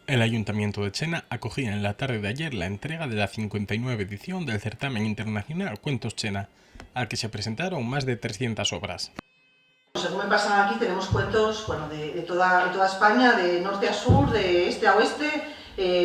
El Ayuntamiento de Chena acogía en la tarde de ayer la entrega de la 59 edición del certamen internacional Cuentos Chena, al que se presentaron más de 300 obras. Según me pasan aquí, tenemos cuentos de toda España, de norte a sur, de este a oeste,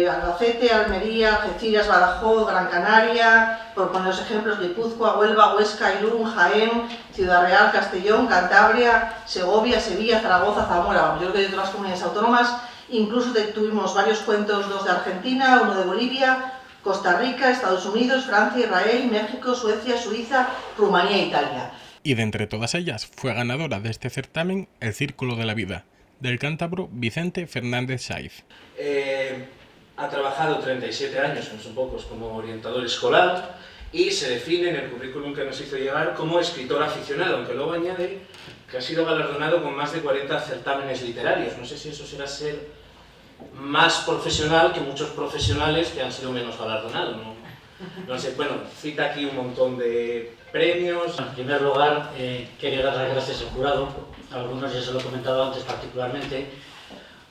Albacete, Almería, Algeciras, Badajoz, Gran Canaria, por poner los ejemplos, Guipúzcoa, Huelva, Huesca, Irún, Jaén, Ciudad Real, Castellón, Cantabria, Segovia, Sevilla, Zaragoza, Zamora, yo creo que de todas las comunidades autónomas. Incluso tuvimos varios cuentos, dos de Argentina, uno de Bolivia, Costa Rica, Estados Unidos, Francia, Israel, México, Suecia, Suiza, Rumanía e Italia. Y de entre todas ellas fue ganadora de este certamen El Círculo de la Vida, del cántabro Vicente Fernández Saiz. Ha trabajado 37 años, no son pocos, como orientador escolar y se define en el currículum que nos hizo llegar como escritor aficionado, aunque luego añade que ha sido galardonado con más de 40 certámenes literarios. No sé si eso será ser más profesional que muchos profesionales que han sido menos galardonados, no sé, bueno, cita aquí un montón de premios. En primer lugar, quería dar las gracias al jurado, a algunos ya se lo he comentado antes particularmente,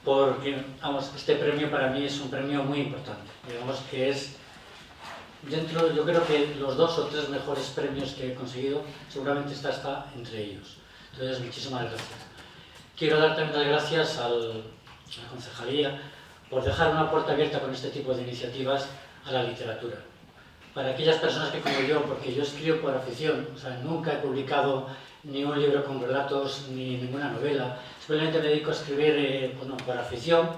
porque vamos, este premio para mí es un premio muy importante. Digamos que es, yo creo que los 2 o 3 mejores premios que he conseguido, seguramente está entre ellos. Entonces, muchísimas gracias. Quiero dar también las gracias a la concejalía por dejar una puerta abierta con este tipo de iniciativas a la literatura. Para aquellas personas que como yo, porque yo escribo por afición, o sea, nunca he publicado ni un libro con relatos ni ninguna novela, simplemente me dedico a escribir por afición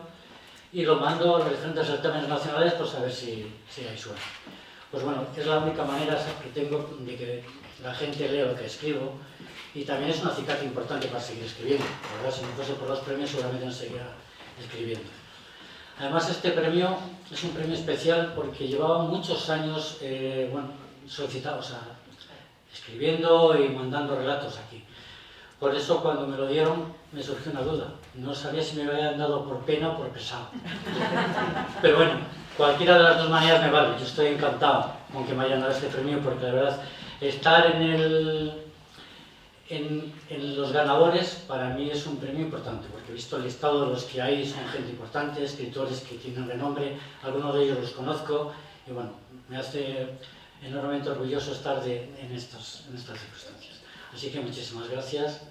y lo mando a los diferentes certámenes nacionales pues a ver si hay suerte. Pues bueno, es la única manera que tengo de que la gente lea lo que escribo y también es un acicate importante para seguir escribiendo. La verdad, si no fuese por los premios seguramente no seguiría escribiendo. Además, este premio es un premio especial porque llevaba muchos años solicitado, o sea, escribiendo y mandando relatos aquí. Por eso, cuando me lo dieron, me surgió una duda. No sabía si me habían dado por pena o por pesado. Pero bueno, cualquiera de las dos maneras me vale. Yo estoy encantado con que me hayan dado este premio porque la verdad, estar en los ganadores para mí es un premio importante, porque he visto el listado de los que hay, son gente importante, escritores que tienen renombre, algunos de ellos los conozco, y bueno, me hace enormemente orgulloso estar en estas circunstancias. Así que muchísimas gracias,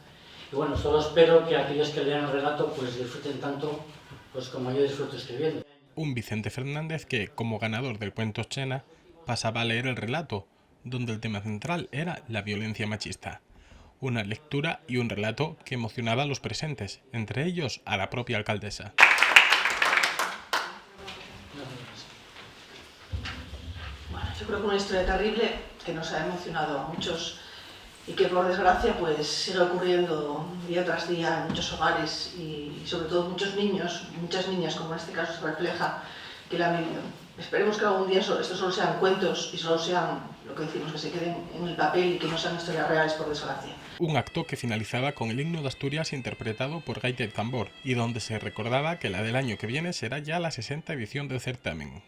y bueno, solo espero que aquellos que lean el relato pues disfruten tanto pues como yo disfruto escribiendo. Un Vicente Fernández que, como ganador del Cuentos Chena, pasaba a leer el relato, donde el tema central era la violencia machista. Una lectura y un relato que emocionaba a los presentes, entre ellos a la propia alcaldesa. Bueno, yo creo que una historia terrible que nos ha emocionado a muchos y que por desgracia pues sigue ocurriendo día tras día en muchos hogares y sobre todo muchos niños, muchas niñas, como en este caso se refleja, que la han vivido. Esperemos que algún día estos solo sean cuentos y solo sean lo que decimos, que se queden en el papel y que no sean historias reales, por desgracia. Un acto que finalizaba con el himno de Asturias interpretado por gaita y tambor, y donde se recordaba que la del año que viene será ya la 60ª edición del certamen.